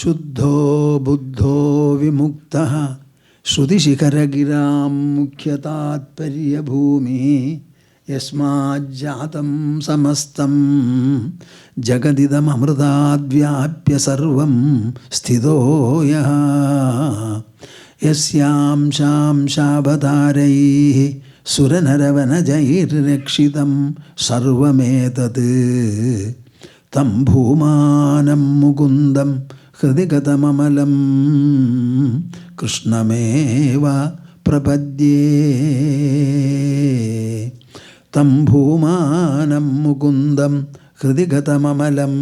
Shuddho buddho vimuktaha Shruti shikaragiram mukhyatatparya bhumi Yasmajjatam samastam Jagadidam amrudad vyapya sarvam Sthido yaha Yasyam sham shabhadaraihi Suranaravanajayir rekshitam sarvametat Tam bhumanam mukundam Hridigatam amalam Krishnameva prapadye Tam bhumanam mukundam Hridigatam amalam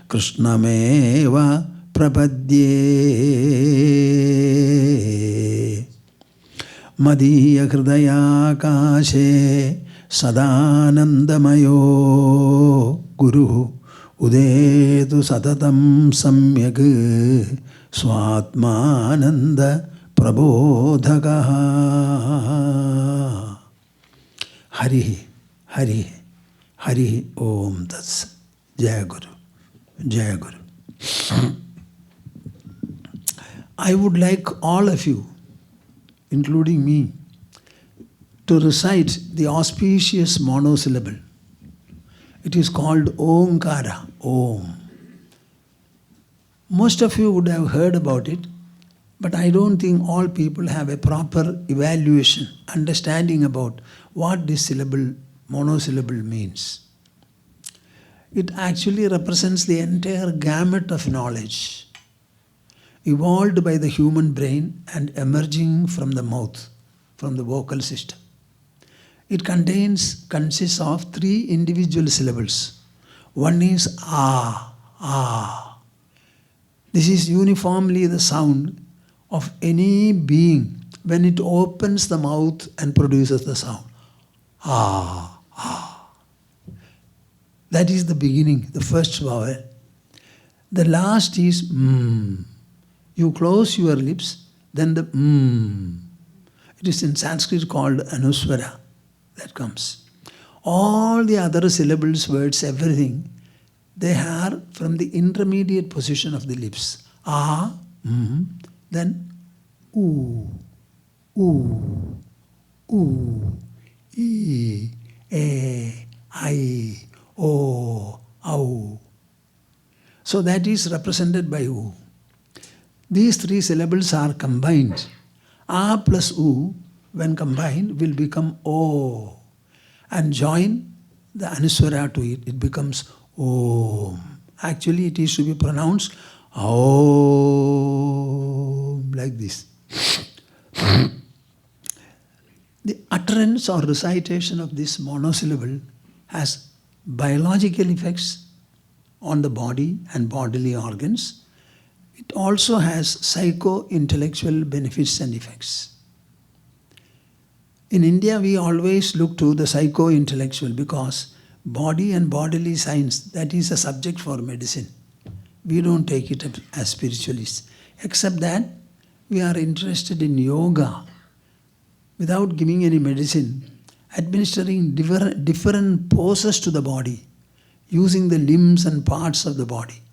Krishnameva prapadye Madhya hridaya kashe Sadanandamayo Guru Udetu satatam samyak Swatmananda prabodhakaha Hari Hari Hari Om Tats Jaya Guru Jaya Guru. I would like all of you, including me, to recite the auspicious monosyllable. It is called Omkara, Om. Most of you would have heard about it, but I don't think all people have a proper evaluation, understanding about what this syllable, monosyllable means. It actually represents the entire gamut of knowledge evolved by the human brain and emerging from the mouth, from the vocal system. It consists of 3 individual syllables. One is Ah, Ah. This is uniformly the sound of any being when it opens the mouth and produces the sound. Ah, Ah. That is the beginning, the first vowel. The last is You close your lips, then the It is in Sanskrit called Anuswara. That comes. All the other syllables, words, everything, they are from the intermediate position of the lips. Ah, then oo, e, I, o, au. So that is represented by oo. These 3 syllables are combined. A plus oo, when combined, will become O. And join the Anuswara to it, it becomes Om. Actually, it is to be pronounced Om, like this. The utterance or recitation of this monosyllable has biological effects on the body and bodily organs. It also has psycho-intellectual benefits and effects. In India, we always look to the psycho-intellectual because body and bodily science, that is a subject for medicine. We don't take it as spiritualists. Except that we are interested in yoga without giving any medicine, administering different poses to the body, using the limbs and parts of the body.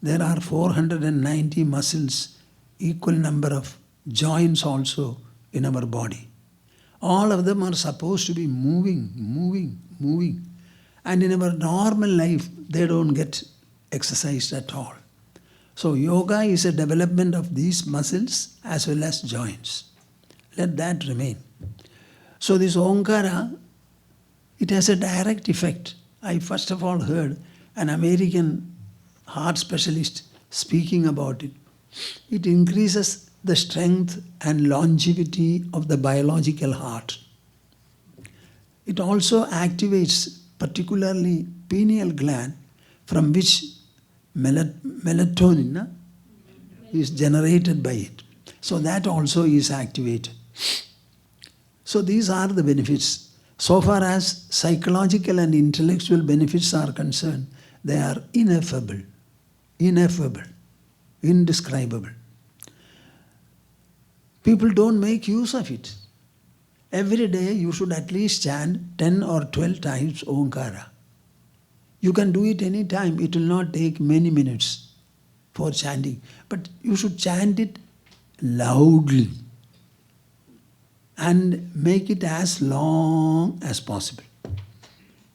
There are 490 muscles, equal number of joints also in our body. All of them are supposed to be moving. And in our normal life, they don't get exercised at all. So yoga is a development of these muscles as well as joints. Let that remain. So this Omkara, it has a direct effect. I first of all heard an American heart specialist speaking about it. It increases the strength and longevity of the biological heart. It also activates particularly pineal gland from which melatonin is generated by it. So that also is activated. So these are the benefits. So far as psychological and intellectual benefits are concerned, they are ineffable, indescribable. People don't make use of it. Every day you should at least chant 10 or 12 times Omkara. You can do it any time. It will not take many minutes for chanting. But you should chant it loudly and make it as long as possible.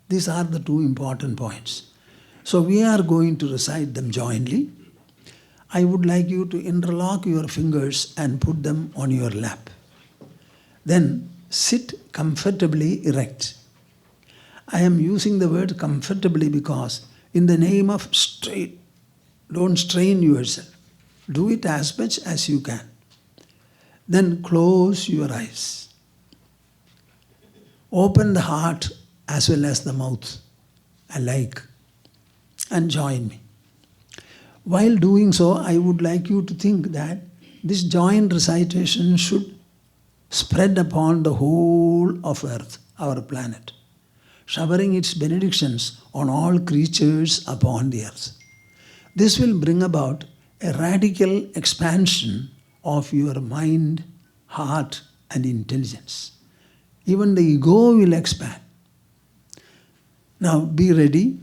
These are the two important points. So we are going to recite them jointly. I would like you to interlock your fingers and put them on your lap. Then sit comfortably erect. I am using the word comfortably because in the name of straight, don't strain yourself. Do it as much as you can. Then close your eyes. Open the heart as well as the mouth alike and join me. While doing so, I would like you to think that this joint recitation should spread upon the whole of earth, our planet, showering its benedictions on all creatures upon the earth. This will bring about a radical expansion of your mind, heart and intelligence. Even the ego will expand. Now be ready.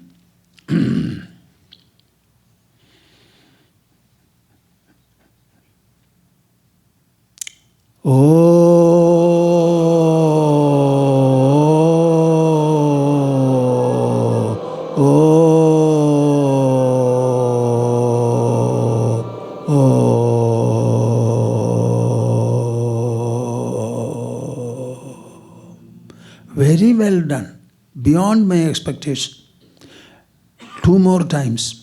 Very well done. Beyond my expectation. 2 more times.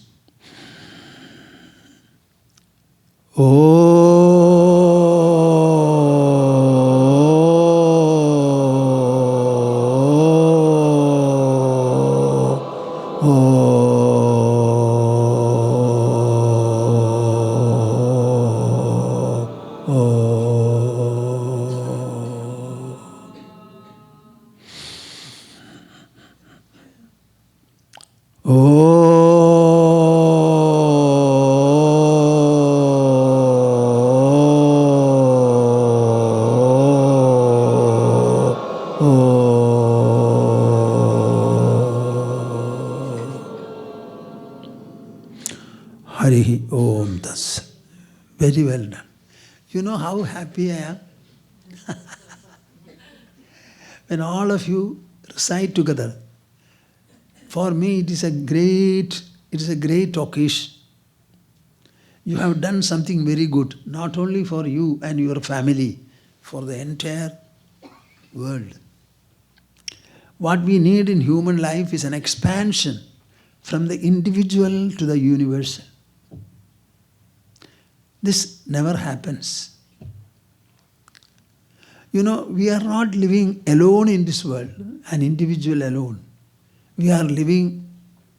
Harihi Om Das. Very well done. You know how happy I am? When all of you recite together. For me it is a great occasion. You have done something very good, not only for you and your family, for the entire world. What we need in human life is an expansion from the individual to the universal. This never happens. You know, we are not living alone in this world, an individual alone. We are living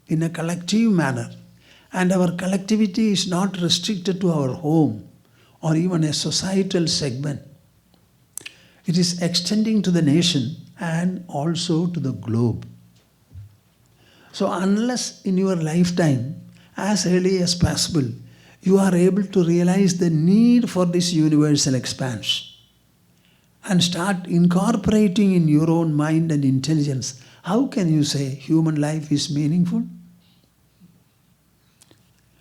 in a collective manner. And our collectivity is not restricted to our home or even a societal segment. It is extending to the nation and also to the globe. So unless in your lifetime, as early as possible, you are able to realize the need for this universal expansion and start incorporating in your own mind and intelligence, how can you say human life is meaningful?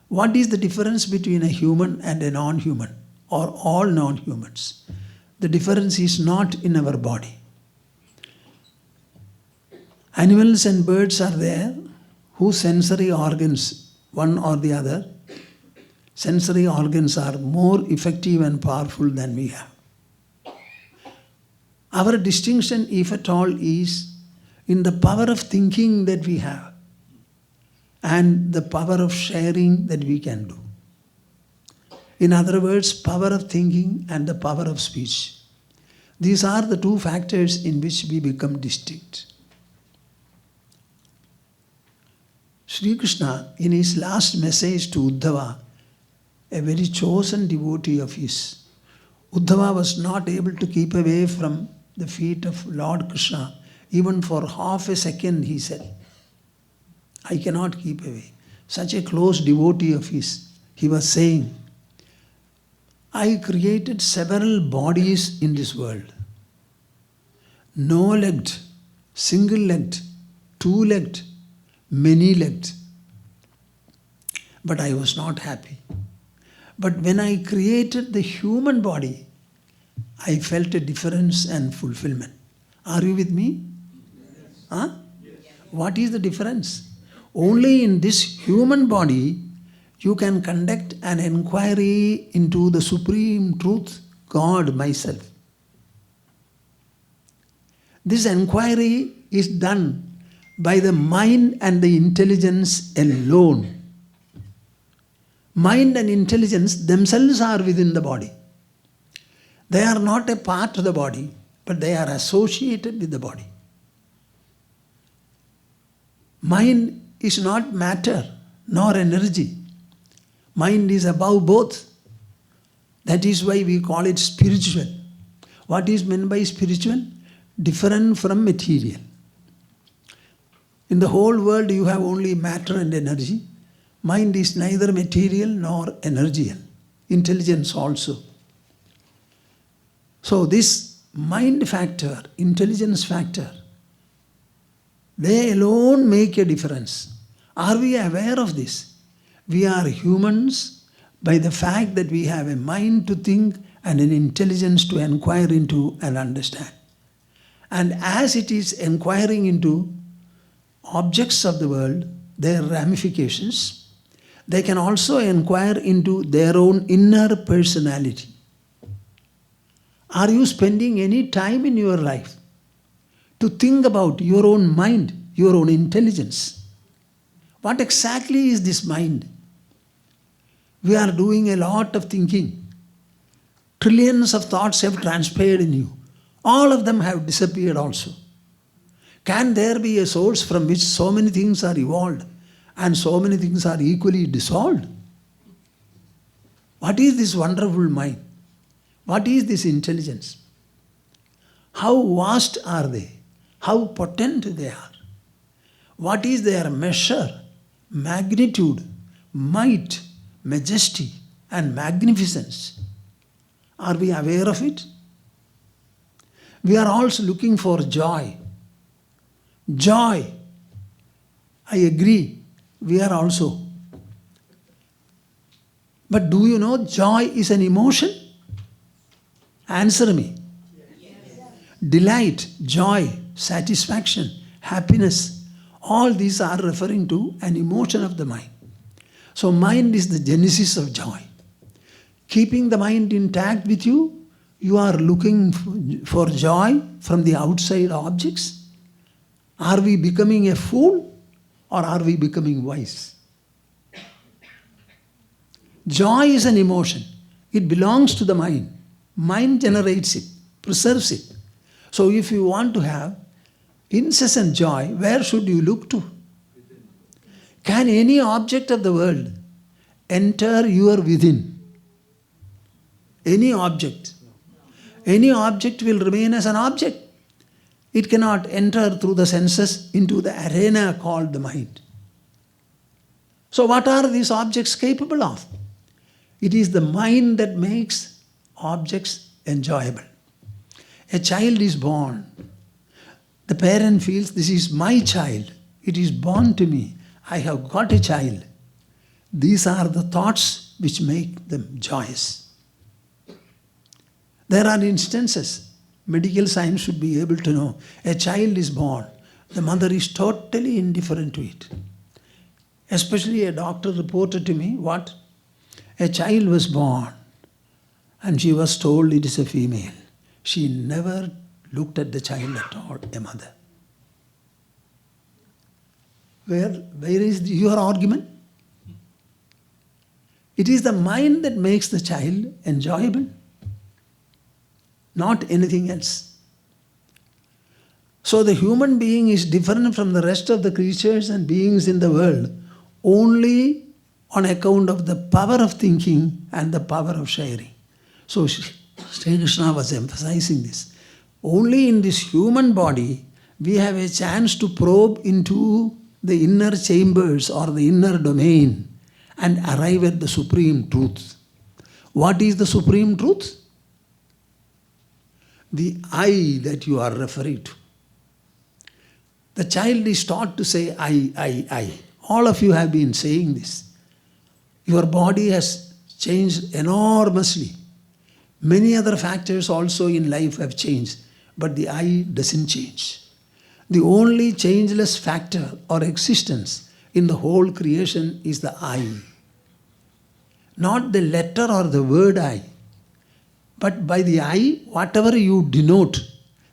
What is the difference between a human and a non-human or all non-humans? The difference is not in our body. Animals and birds are there whose sensory organs, one or the other, sensory organs are more effective and powerful than we have. Our distinction, if at all, is in the power of thinking that we have and the power of sharing that we can do. In other words, power of thinking and the power of speech. These are the two factors in which we become distinct. Sri Krishna, in his last message to Uddhava, a very chosen devotee of his, Uddhava was not able to keep away from the feet of Lord Krishna. Even for half a second, he said, I cannot keep away. Such a close devotee of his, he was saying, I created several bodies in this world. No-legged, single-legged, two-legged, many-legged. But I was not happy. But when I created the human body, I felt a difference and fulfillment. Are you with me? Yes. Huh? Yes. What is the difference? Only in this human body you can conduct an enquiry into the supreme truth, God, myself. This enquiry is done by the mind and the intelligence alone. Mind and intelligence themselves are within the body. They are not a part of the body, but they are associated with the body. Mind is not matter nor energy. Mind is above both. That is why we call it spiritual. What is meant by spiritual? Different from material. In the whole world you have only matter and energy. Mind is neither material nor energial. Intelligence also. So this mind factor, intelligence factor, they alone make a difference. Are we aware of this? We are humans by the fact that we have a mind to think and an intelligence to inquire into and understand. And as it is inquiring into objects of the world, their ramifications, they can also inquire into their own inner personality. Are you spending any time in your life to think about your own mind, your own intelligence? What exactly is this mind? We are doing a lot of thinking. Trillions of thoughts have transpired in you. All of them have disappeared also. Can there be a source from which so many things are evolved and so many things are equally dissolved? What is this wonderful mind? What is this intelligence? How vast are they? How potent they are? What is their measure, magnitude, might, majesty and magnificence? Are we aware of it? We are also looking for joy. Joy. I agree. We are also. But do you know joy is an emotion? Answer me. Yes. Delight, joy, satisfaction, happiness, all these are referring to an emotion of the mind. So mind is the genesis of joy. Keeping the mind intact with you, you are looking for joy from the outside objects. Are we becoming a fool or are we becoming wise? Joy is an emotion. It belongs to the mind. Mind generates it, preserves it. So if you want to have incessant joy, where should you look to? Can any object of the world enter your within? Any object. Any object will remain as an object. It cannot enter through the senses into the arena called the mind. So what are these objects capable of? It is the mind that makes objects enjoyable. A child is born. The parent feels, this is my child. It is born to me. I have got a child. These are the thoughts which make them joyous. There are instances, medical science should be able to know, a child is born. The mother is totally indifferent to it. Especially a doctor reported to me, what? A child was born and she was told it is a female. She never looked at the child at all, a mother. Where is your argument? It is the mind that makes the child enjoyable, not anything else. So the human being is different from the rest of the creatures and beings in the world only on account of the power of thinking and the power of sharing. So Sri Krishna was emphasizing this. Only in this human body we have a chance to probe into the inner chambers or the inner domain and arrive at the supreme truth. What is the supreme truth? The I that you are referring to. The child is taught to say, I. All of you have been saying this. Your body has changed enormously. Many other factors also in life have changed, but the I doesn't change. The only changeless factor or existence in the whole creation is the I. Not the letter or the word I, but by the I, whatever you denote,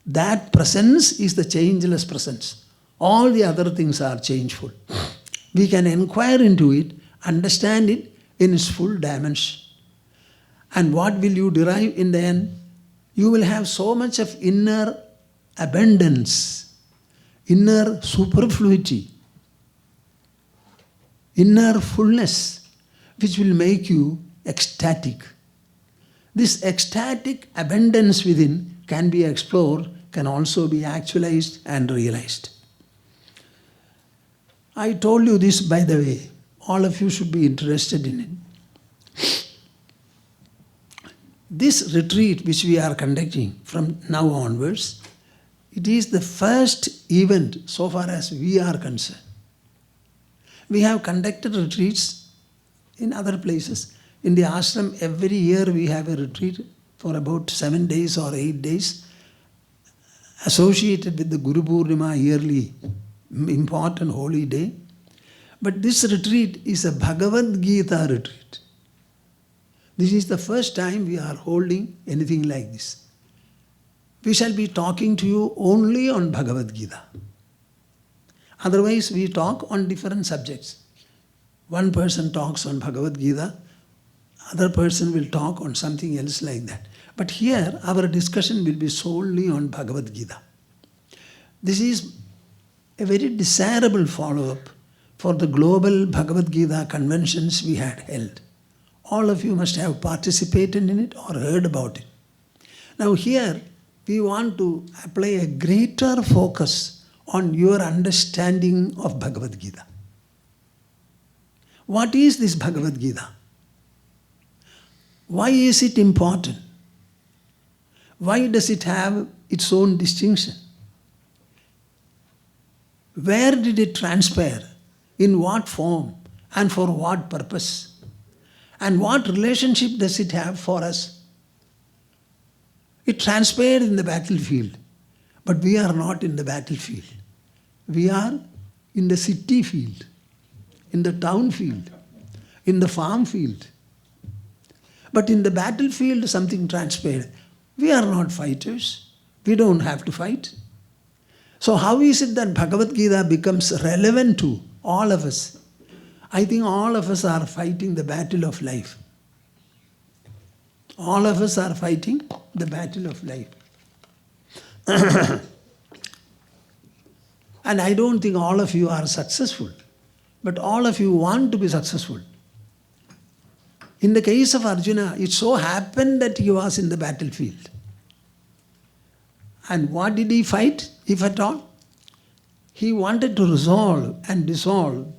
that presence is the changeless presence. All the other things are changeful. We can inquire into it, understand it in its full dimension. And what will you derive in the end? You will have so much of inner abundance, inner superfluity, inner fullness, which will make you ecstatic. This ecstatic abundance within can be explored, can also be actualized and realized. I told you this, by the way. All of you should be interested in it. This retreat which we are conducting from now onwards, it is the first event so far as we are concerned. We have conducted retreats in other places. In the ashram, every year we have a retreat for about 7 days or 8 days associated with the Guru Purnima yearly important holy day. But this retreat is a Bhagavad Gita retreat. This is the first time we are holding anything like this. We shall be talking to you only on Bhagavad Gita. Otherwise, we talk on different subjects. One person talks on Bhagavad Gita, other person will talk on something else like that. But here, our discussion will be solely on Bhagavad Gita. This is a very desirable follow-up for the global Bhagavad Gita conventions we had held. All of you must have participated in it or heard about it. Now here, we want to apply a greater focus on your understanding of Bhagavad Gita. What is this Bhagavad Gita? Why is it important? Why does it have its own distinction? Where did it transpire? In what form? And for what purpose? And what relationship does it have for us? It transpired in the battlefield, but we are not in the battlefield. We are in the city field, in the town field, in the farm field. But in the battlefield, something transpired. We are not fighters. We don't have to fight. So how is it that Bhagavad Gita becomes relevant to all of us? I think all of us are fighting the battle of life. All of us are fighting the battle of life. And I don't think all of you are successful, but all of you want to be successful. In the case of Arjuna, it so happened that he was in the battlefield. And what did he fight, if at all? He wanted to resolve and dissolve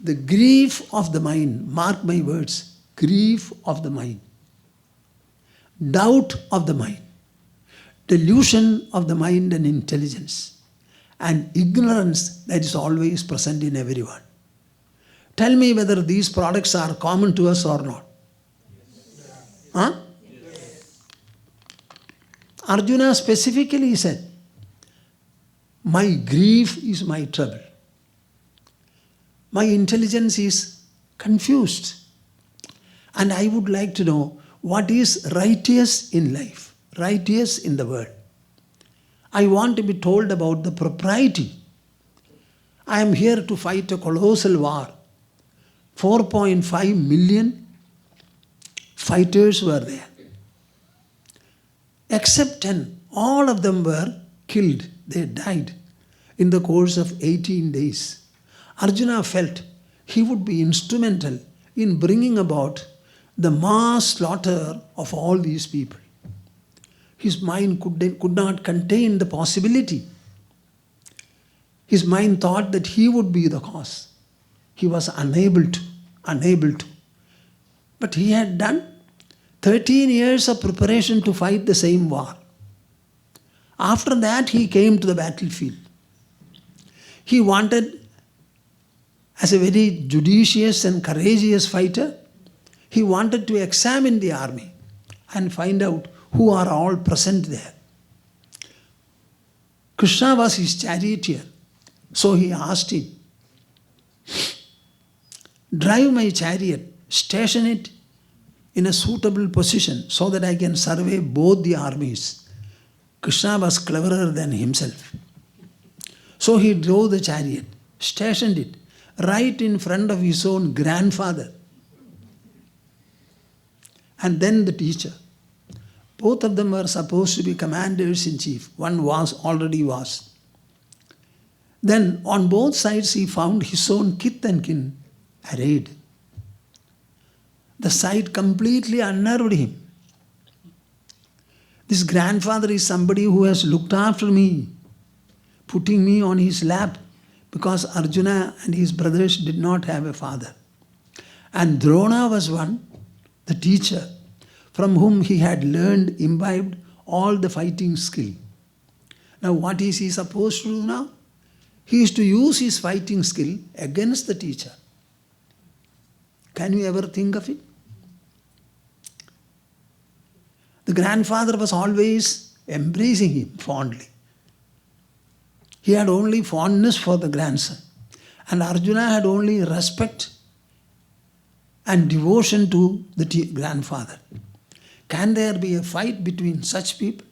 the grief of the mind. Mark my words, grief of the mind. Doubt of the mind. Delusion of the mind and intelligence. And ignorance that is always present in everyone. Tell me whether these products are common to us or not. Yes. Huh? Yes. Arjuna specifically said, my grief is my trouble. My intelligence is confused. And I would like to know what is righteous in life, righteous in the world. I want to be told about the propriety. I am here to fight a colossal war. 4.5 million fighters were there. Except 10, all of them were killed. They died in the course of 18 days. Arjuna felt he would be instrumental in bringing about the mass slaughter of all these people. His mind could not contain the possibility. His mind thought that he would be the cause. He was unable to. But he had done 13 years of preparation to fight the same war. After that, he came to the battlefield. He wanted, as a very judicious and courageous fighter, he wanted to examine the army and find out who are all present there. Krishna was his charioteer, so he asked him, drive my chariot, station it in a suitable position so that I can survey both the armies. Krishna was cleverer than himself. So he drove the chariot, stationed it right in front of his own grandfather, and then the teacher. Both of them were supposed to be commanders-in-chief. One already was. Then on both sides he found his own kith and kin arrayed. The sight completely unnerved him. This grandfather is somebody who has looked after me, putting me on his lap, because Arjuna and his brothers did not have a father. And Drona was one, the teacher, from whom he had learned, imbibed all the fighting skill. Now what is he supposed to do now? He is to use his fighting skill against the teacher. Can you ever think of it? The grandfather was always embracing him fondly. He had only fondness for the grandson. And Arjuna had only respect and devotion to the grandfather. Can there be a fight between such people?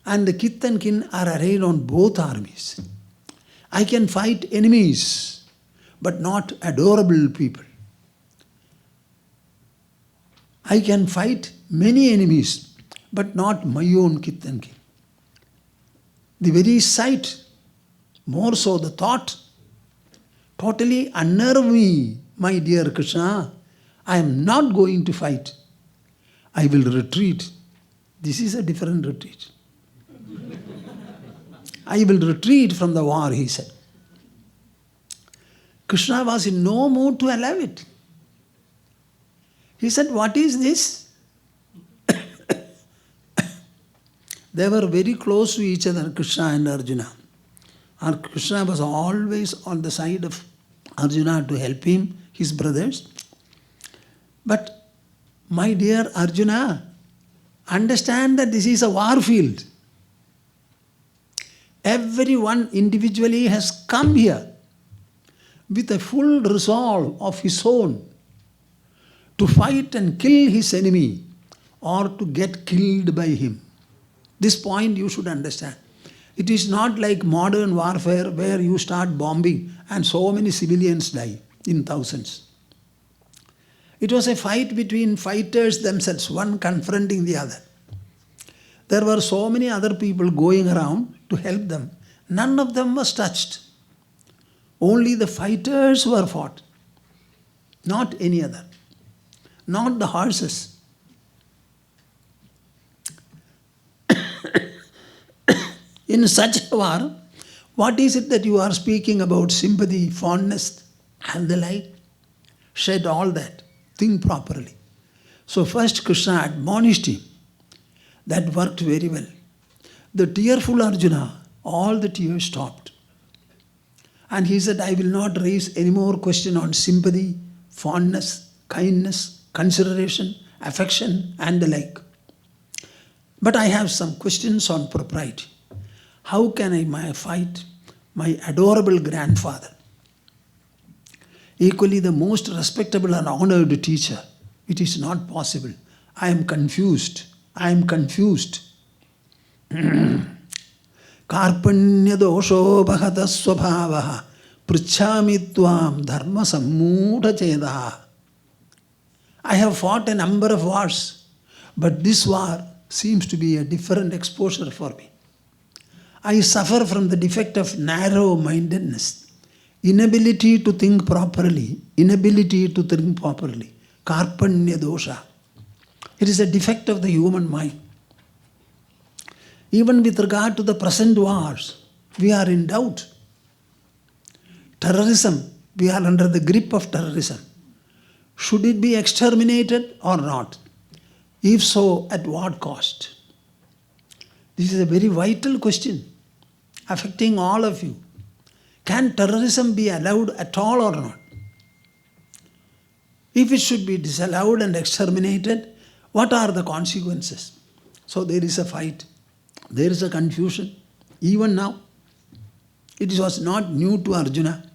And the kith and kin are arrayed on both armies. I can fight enemies, but not adorable people. I can fight many enemies, but not my own kith and kin. The very sight, more so the thought, totally unnerve me, my dear Krishna. I am not going to fight. I will retreat. This is a different retreat. I will retreat from the war, he said. Krishna was in no mood to allow it. He said, what is this? They were very close to each other, Krishna and Arjuna. Krishna was always on the side of Arjuna to help him, his brothers. But, my dear Arjuna, understand that this is a war field. Everyone individually has come here with a full resolve of his own to fight and kill his enemy or to get killed by him. This point you should understand. It is not like modern warfare where you start bombing and so many civilians die in thousands. It was a fight between fighters themselves, one confronting the other. There were so many other people going around to help them. None of them was touched. Only the fighters were fought, not any other, not the horses. In such a war, what is it that you are speaking about? Sympathy, fondness, and the like? Shed all that. Think properly. So first Krishna admonished him. That worked very well. The tearful Arjuna, all the tears stopped. And he said, I will not raise any more question on sympathy, fondness, kindness, consideration, affection, and the like. But I have some questions on propriety. How can I fight my adorable grandfather? Equally the most respectable and honored teacher. It is not possible. I am confused. I am confused. Karpanya dosho bhagata swabhavaha pruchhami tvam dharma sammuda chedaha. I have fought a number of wars, but this war seems to be a different exposure for me. I suffer from the defect of narrow-mindedness, inability to think properly, Karpanya dosha. It is a defect of the human mind. Even with regard to the present wars, we are in doubt. Terrorism, we are under the grip of terrorism. Should it be exterminated or not? If so, at what cost? This is a very vital question. affecting all of you. Can terrorism be allowed at all or not? If it should be disallowed and exterminated, what are the consequences? So there is a fight. There is a confusion. Even now, it was not new to Arjuna.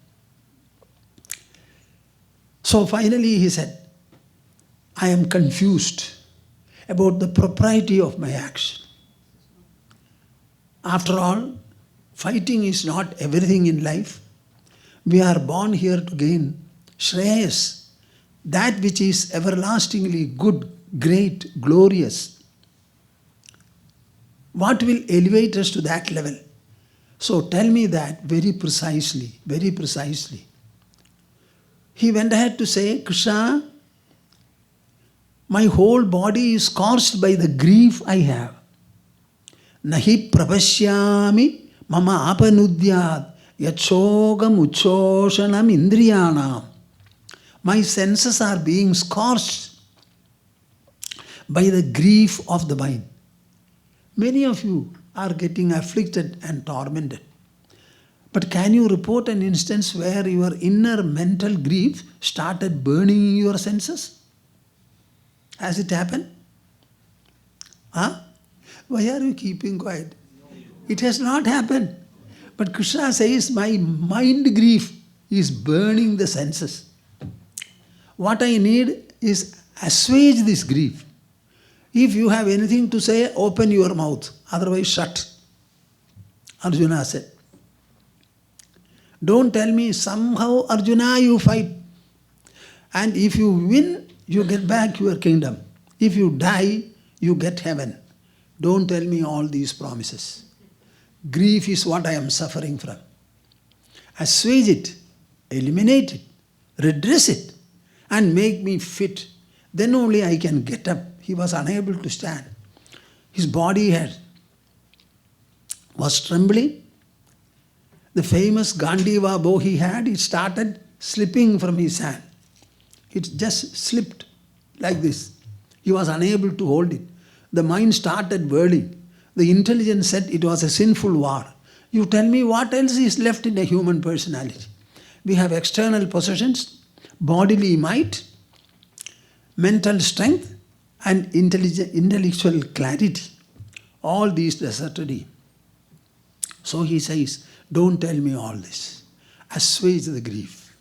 So finally he said, I am confused about the propriety of my action. After all, fighting is not everything in life. We are born here to gain Shreyas, that which is everlastingly good, great, glorious. What will elevate us to that level? So tell me that very precisely, very precisely. He went ahead to say, Krishna, my whole body is caused by the grief I have. Nahi prapashyami mama apanudyad yachogam uchoshanam indriyanam. My senses are being scorched by the grief of the mind. Many of you are getting afflicted and tormented. But can you report an instance where your inner mental grief started burning your senses? Has it happened? Huh? Why are you keeping quiet? It has not happened. But Krishna says, my mind grief is burning the senses. What I need is assuage this grief. If you have anything to say, open your mouth. Otherwise, shut. Arjuna said. Don't tell me somehow, Arjuna, you fight. And if you win, you get back your kingdom. If you die, you get heaven. Don't tell me all these promises. Grief is what I am suffering from. Assuage it, eliminate it, redress it, and make me fit. Then only I can get up. He was unable to stand. His body was trembling. The famous Gandiva bow he had, it started slipping from his hand. It just slipped like this. He was unable to hold it. The mind started whirling. The intelligence said it was a sinful war. You tell me what else is left in a human personality? We have external possessions, bodily might, mental strength, and intellectual clarity. All these deserted him. So he says, don't tell me all this. Assuage the grief.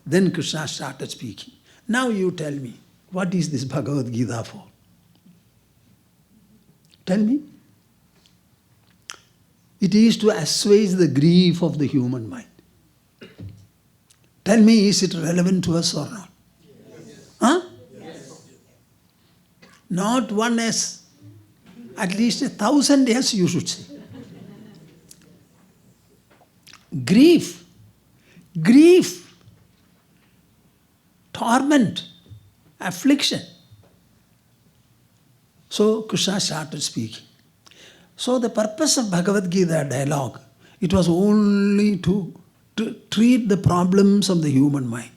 Then Krishna started speaking. Now you tell me, what is this Bhagavad Gita for? Tell me. It is to assuage the grief of the human mind. Tell me, is it relevant to us or not? Yes. Huh? Yes. Not one S. At least 1,000 S you should say. Grief. Grief. Torment. Affliction. So Krishna started speaking. So the purpose of Bhagavad Gita dialogue, it was only to treat the problems of the human mind.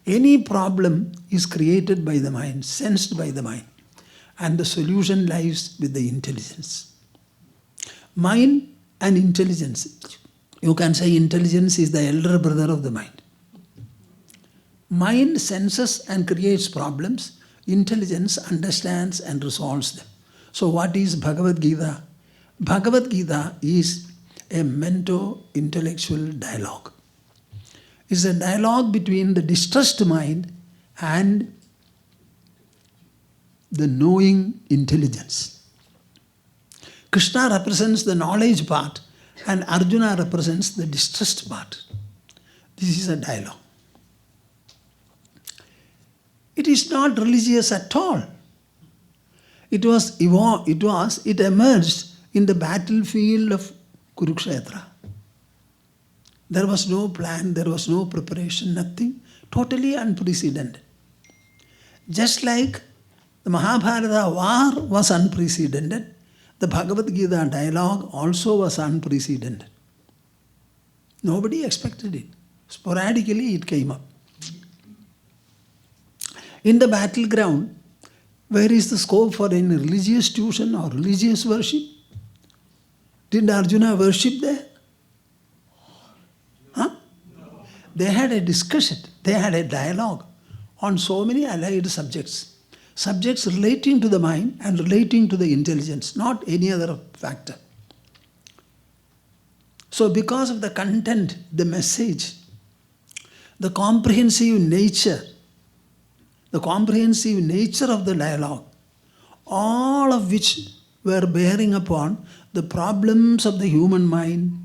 Any problem is created by the mind, sensed by the mind. And the solution lies with the intelligence. Mind and intelligence. You can say intelligence is the elder brother of the mind. Mind senses and creates problems. Intelligence understands and resolves them. So what is Bhagavad Gita? Bhagavad Gita is a mento-intellectual dialogue. It's a dialogue between the distressed mind and the knowing intelligence. Krishna represents the knowledge part and Arjuna represents the distressed part. This is a dialogue. It is not religious at all. It emerged in the battlefield of Kurukshetra. There was no plan, there was no preparation, nothing. Totally unprecedented. Just like the Mahabharata war was unprecedented, the Bhagavad Gita dialogue also was unprecedented. Nobody expected it. Sporadically it came up. In the battleground, where is the scope for any religious tuition or religious worship? Did Arjuna worship there? they had a discussion, they had a dialogue on so many allied subjects. Subjects relating to the mind and relating to the intelligence, not any other factor. So because of the content, the message, the comprehensive nature of the dialogue, all of which were bearing upon the problems of the human mind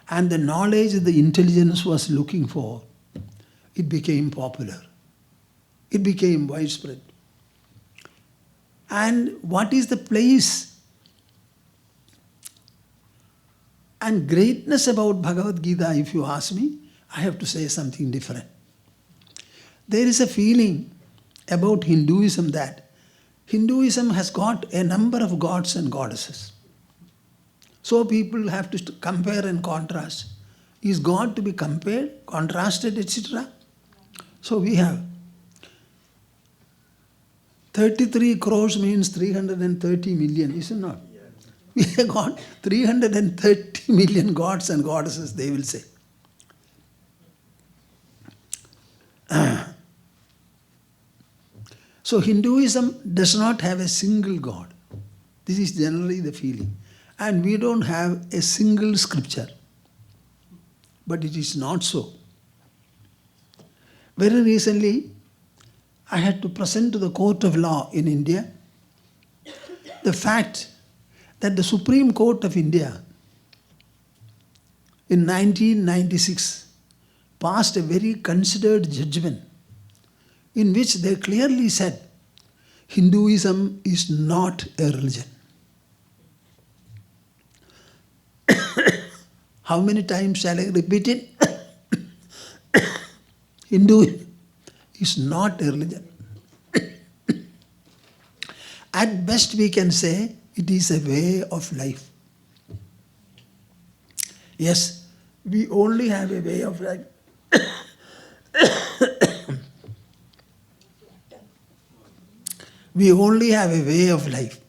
and the knowledge the intelligence was looking for, it became popular. It became widespread. And what is the place and greatness about Bhagavad Gita, if you ask me, I have to say something different. There is a feeling about Hinduism that Hinduism has got a number of gods and goddesses. So people have to compare and contrast. Is God to be compared, contrasted, etc.? So we have 33 crores means 330 million, is it not? We have got 330 million gods and goddesses, they will say. So Hinduism does not have a single God. This is generally the feeling. And we don't have a single scripture. But it is not so. Very recently, I had to present to the court of law in India the fact that the Supreme Court of India in 1996 passed a very considered judgment in which they clearly said Hinduism is not a religion. How many times shall I repeat it? Hinduism is not a religion. At best we can say it is a way of life. Yes, we only have a way of life. We only have a way of life.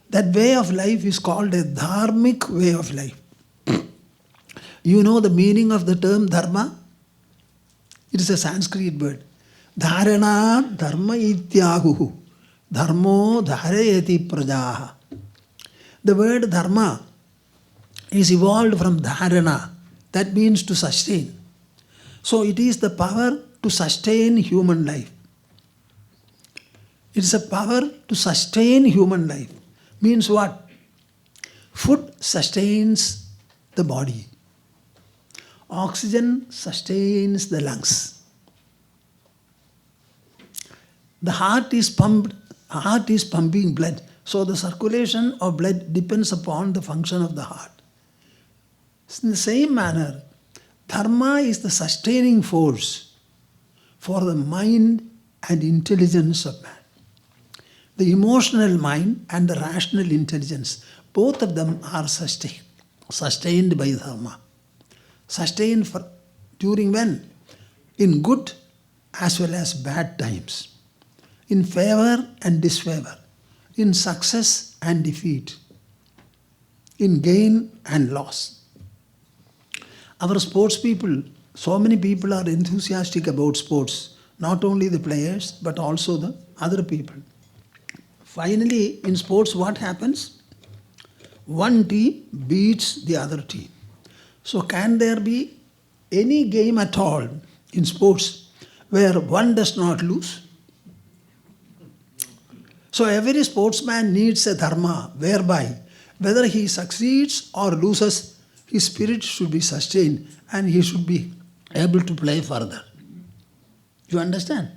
That way of life is called a dharmic way of life. You know the meaning of the term dharma? It is a Sanskrit word. Dharana dharma ityaguhu. Dharmo dharayati prajaha. The word dharma is evolved from dharana. That means to sustain. So it is the power to sustain human life. It is a power to sustain human life. Means what? Food sustains the body. Oxygen sustains the lungs. The heart is pumping blood. So the circulation of blood depends upon the function of the heart. In the same manner, dharma is the sustaining force for the mind and intelligence of man. The emotional mind and the rational intelligence, both of them are sustained by dharma. Sustained for during when? In good as well as bad times. In favor and disfavor. In success and defeat. In gain and loss. Our sports people, so many people are enthusiastic about sports. Not only the players, but also the other people. Finally, in sports, what happens? One team beats the other team. So can there be any game at all in sports where one does not lose? So every sportsman needs a dharma whereby whether he succeeds or loses, his spirit should be sustained and he should be able to play further. You understand?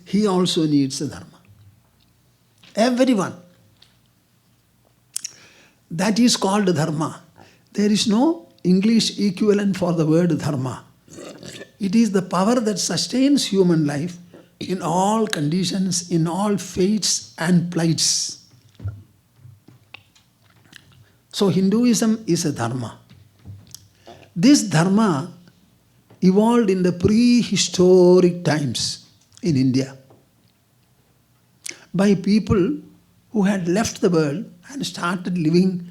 He also needs a dharma. Everyone. That is called dharma. There is no English equivalent for the word dharma. It is the power that sustains human life in all conditions, in all fates and plights. So Hinduism is a dharma. This dharma evolved in the prehistoric times in India by people who had left the world and started living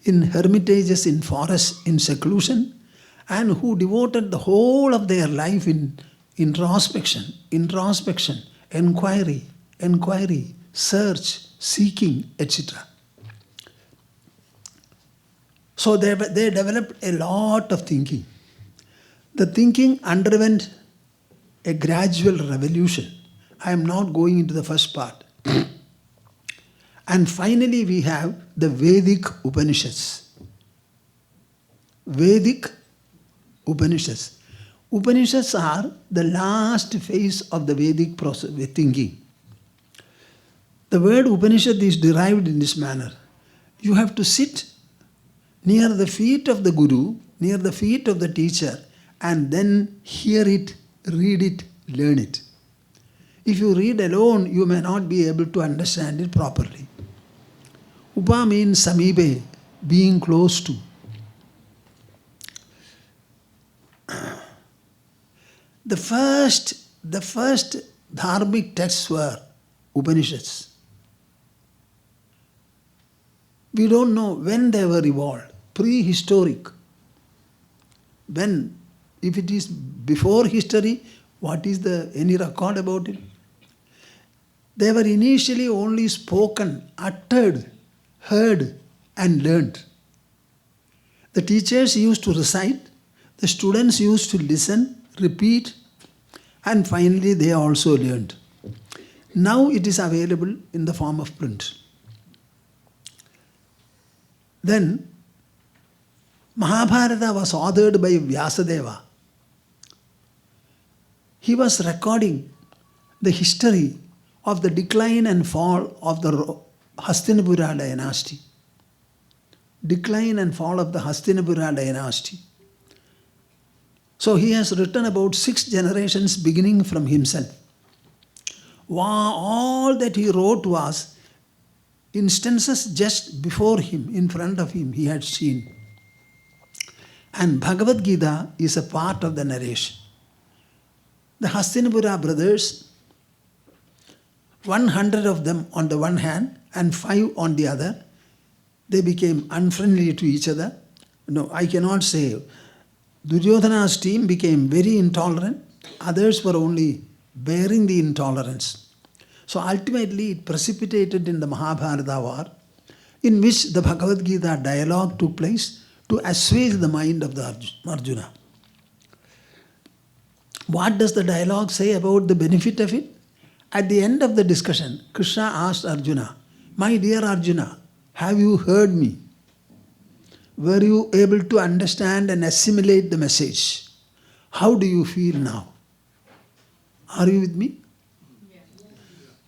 in hermitages in forests in seclusion and who devoted the whole of their life in introspection, enquiry, search, seeking, etc. So they developed a lot of thinking. The thinking underwent a gradual revolution. I am not going into the first part. And finally we have the Vedic Upanishads. Vedic Upanishads. Upanishads are the last phase of the Vedic process of thinking. The word Upanishad is derived in this manner. You have to sit near the feet of the Guru, near the feet of the teacher, and then hear it, read it, learn it. If you read alone, you may not be able to understand it properly. Upa means samibe, being close to. The first dharmic texts were Upanishads. We don't know when they were evolved. Prehistoric. When, if it is before history, what is any record about it? They were initially only spoken, uttered, heard and learned. The teachers used to recite, the students used to listen, repeat, and finally they also learned. Now it is available in the form of print. Then Mahabharata was authored by Vyasadeva. He was recording the history of the decline and fall of the Hastinapura dynasty. Decline and fall of the Hastinapura dynasty. So he has written about 6 generations beginning from himself. All that he wrote was instances just before him, in front of him, he had seen. And Bhagavad Gita is a part of the narration. The Hastinapura brothers, 100 of them on the one hand and 5 on the other, they became unfriendly to each other. No, I cannot say. Duryodhana's team became very intolerant. Others were only bearing the intolerance. So ultimately it precipitated in the Mahabharata war, in which the Bhagavad Gita dialogue took place to assuage the mind of the Arjuna. What does the dialogue say about the benefit of it? At the end of the discussion, Krishna asked Arjuna, "My dear Arjuna, have you heard me? Were you able to understand and assimilate the message? How do you feel now? Are you with me?" Yes.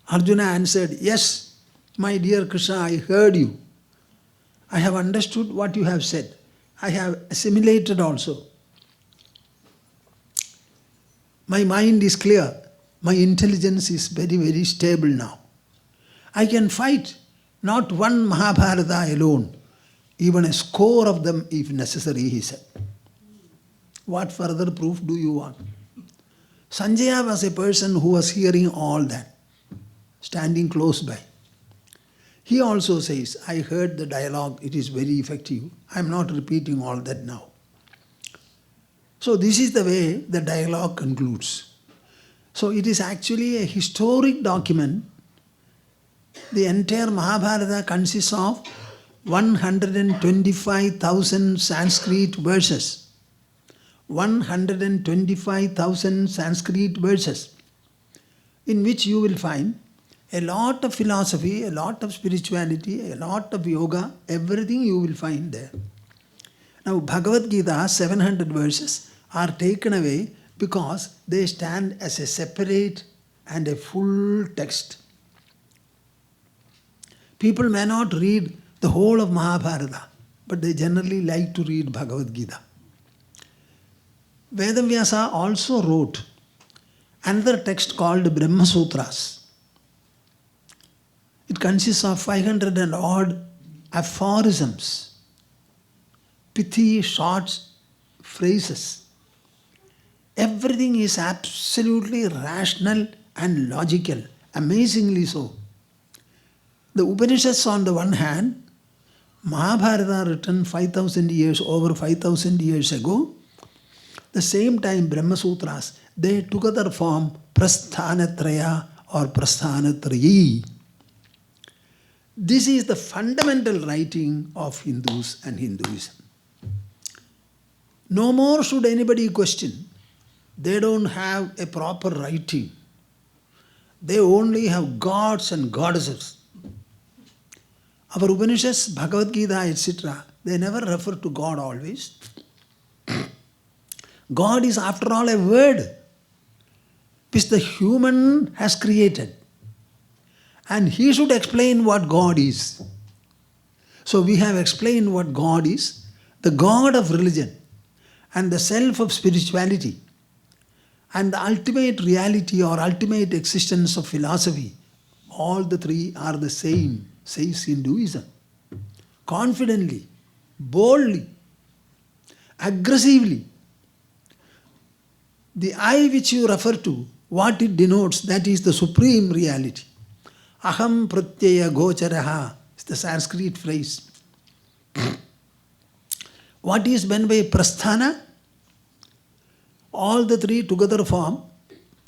Arjuna answered, "Yes, my dear Krishna, I heard you. I have understood what you have said. I have assimilated also. My mind is clear. My intelligence is very, very stable now. I can fight not one Mahabharata alone, even a score of them if necessary," he said. What further proof do you want? Sanjaya was a person who was hearing all that, standing close by. He also says, "I heard the dialogue, it is very effective. I am not repeating all that now." So this is the way the dialogue concludes. So it is actually a historic document. The entire Mahabharata consists of 125,000 Sanskrit verses. 125,000 Sanskrit verses, in which you will find a lot of philosophy, a lot of spirituality, a lot of yoga, everything you will find there. Now Bhagavad Gita, 700 verses, are taken away because they stand as a separate and a full text. People may not read the whole of Mahabharata, but they generally like to read Bhagavad Gita. Vedavyasa also wrote another text called Brahma Sutras. It consists of 500 and odd aphorisms, pithy, short phrases. Everything is absolutely rational and logical, amazingly so. The Upanishads on the one hand, Mahabharata written 5,000 years, over 5,000 years ago, The same time Brahma Sutras, they together form Prasthanatraya or Prasthanatrayi. This is the fundamental writing of Hindus and Hinduism. No more should anybody question. They don't have a proper writing. They only have gods and goddesses. Our Upanishads, Bhagavad Gita, etc., they never refer to God always. God is after all a word which the human has created. And he should explain what God is. So we have explained what God is, the God of religion and the self of spirituality and the ultimate reality or ultimate existence of philosophy. All the three are the same, says Hinduism. Confidently, boldly, aggressively. The I which you refer to, what it denotes, that is the supreme reality. Aham pratyaya gocharaha is the Sanskrit phrase. What is meant by prasthana? All the three together form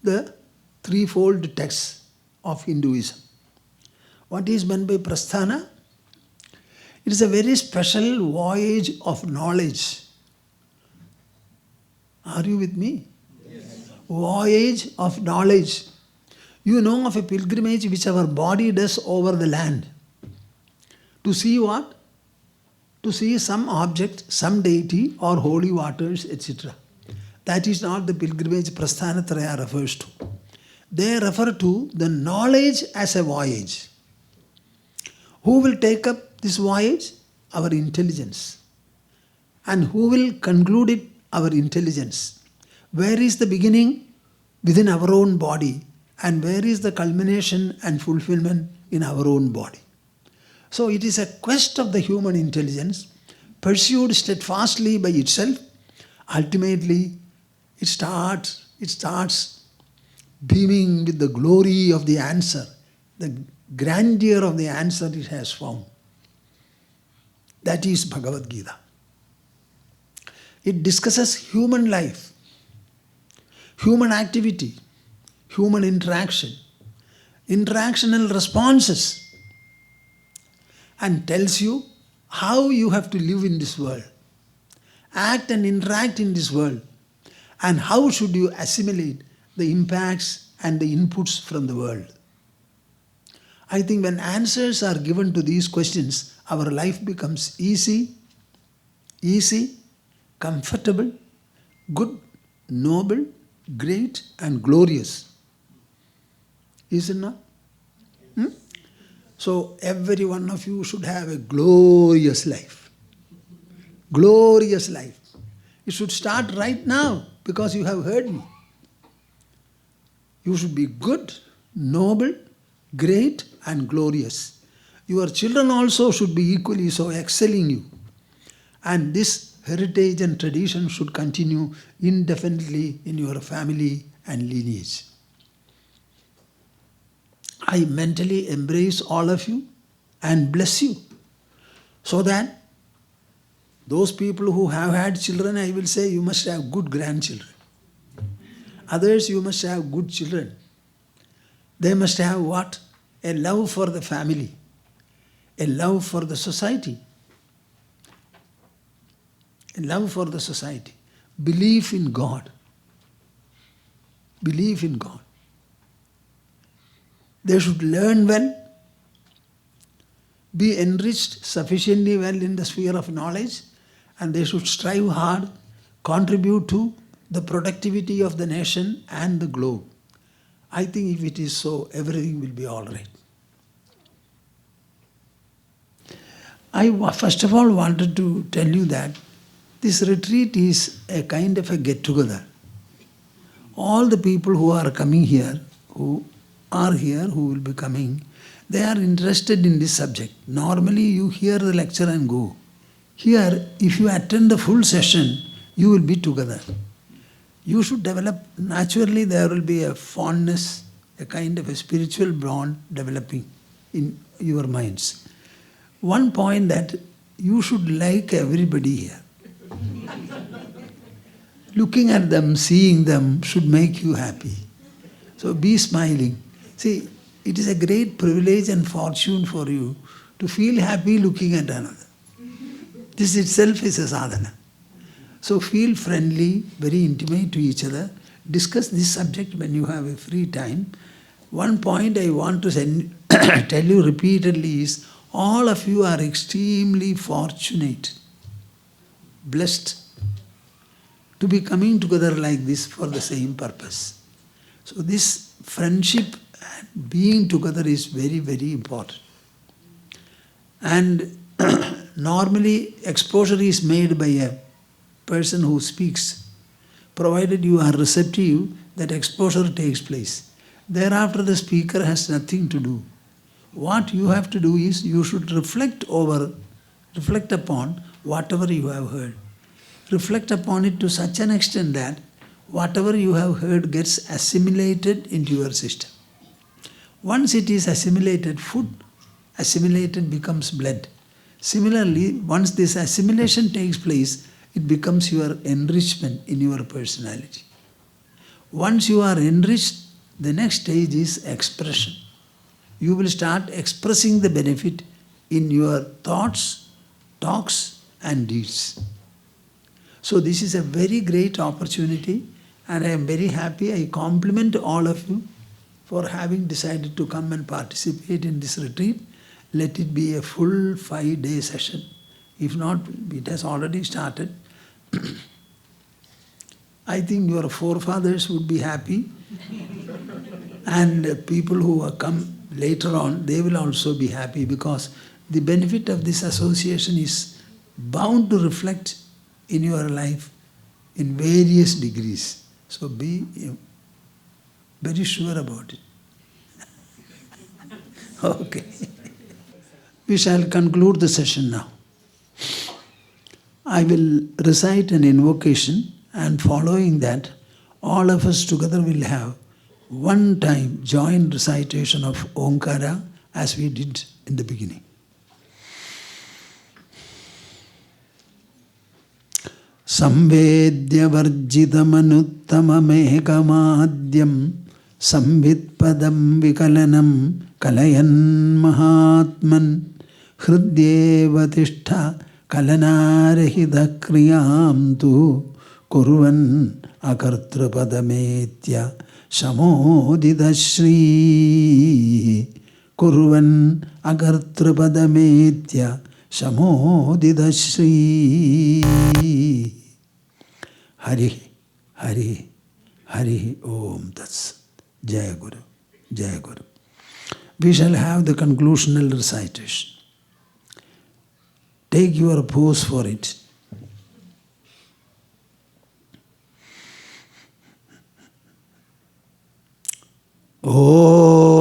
the threefold text of Hinduism. What is meant by prasthana? It is a very special voyage of knowledge. Are you with me? Yes. Voyage of knowledge. You know of a pilgrimage which our body does over the land. To see what? To see some object, some deity or holy waters, etc. That is not the pilgrimage Prasthanatraya refers to. They refer to the knowledge as a voyage. Who will take up this voyage? Our intelligence. And who will conclude it? Our intelligence. Where is the beginning? Within our own body. And where is the culmination and fulfillment? In our own body. So it is a quest of the human intelligence, pursued steadfastly by itself. Ultimately, it starts beaming with the glory of the answer, the grandeur of the answer it has found. That is Bhagavad Gita. It discusses human life, human activity, human interaction, interactional responses, and tells you how you have to live in this world, act and interact in this world, and how should you assimilate the impacts and the inputs from the world. I think when answers are given to these questions, our life becomes easy, comfortable, good, noble, great, and glorious. Is it not? So every one of you should have a glorious life. Glorious life. It should start right now because you have heard me. You should be good, noble, great, and glorious. Your children also should be equally so, excelling you. And this heritage and tradition should continue indefinitely in your family and lineage. I mentally embrace all of you and bless you, so that those people who have had children, I will say, you must have good grandchildren. Others, you must have good children. They must have what? A love for the family, a love for the society, a love for the society, belief in God. Belief in God. They should learn well, be enriched sufficiently well in the sphere of knowledge, and they should strive hard, contribute to the productivity of the nation and the globe. I think if it is so, everything will be all right. I first of all wanted to tell you that this retreat is a kind of a get-together. All the people who are coming here, who will be coming, they are interested in this subject. Normally you hear the lecture and go. Here, if you attend the full session, you will be together. You should develop, naturally there will be a fondness, a kind of a spiritual bond developing in your minds. One point that you should like everybody here. looking at them, seeing them should make you happy. So be smiling. See, it is a great privilege and fortune for you to feel happy looking at another. This itself is a sadhana. So feel friendly, very intimate to each other. Discuss this subject when you have a free time. One point I want to tell you repeatedly is, all of you are extremely fortunate, blessed to be coming together like this for the same purpose. So this friendship and being together is very, very important. And normally exposure is made by a person who speaks. Provided you are receptive, that exposure takes place. Thereafter the speaker has nothing to do. What you have to do is, you should reflect upon whatever you have heard. Reflect upon it to such an extent that whatever you have heard gets assimilated into your system. Once it is assimilated, food assimilated becomes blood. Similarly, once this assimilation takes place, it becomes your enrichment in your personality. Once you are enriched, the next stage is expression. You will start expressing the benefit in your thoughts, talks and deeds. So this is a very great opportunity, and I am very happy. I compliment all of you for having decided to come and participate in this retreat. Let it be a full 5-day session. If not, it has already started. I think your forefathers would be happy, and people who have come later on, they will also be happy, because the benefit of this association is bound to reflect in your life in various degrees. So be very sure about it. Okay. We shall conclude the session now. I will recite an invocation, and following that, all of us together will have one time joint recitation of Omkara as we did in the beginning. Samvedya varjitamanottamamekamaadyam samvitpadam vikalanam kalayan mahatman hridyeva tishtha kalanarahita kriyam tu kurvan akartrapadamethya samodidashri kurvan akartrapadamethya samodidashri. Hari, Hari, Hari Om Tats. Jaya Guru, Jaya Guru. We shall have the conclusional recitation. Take your pose for it. Oh.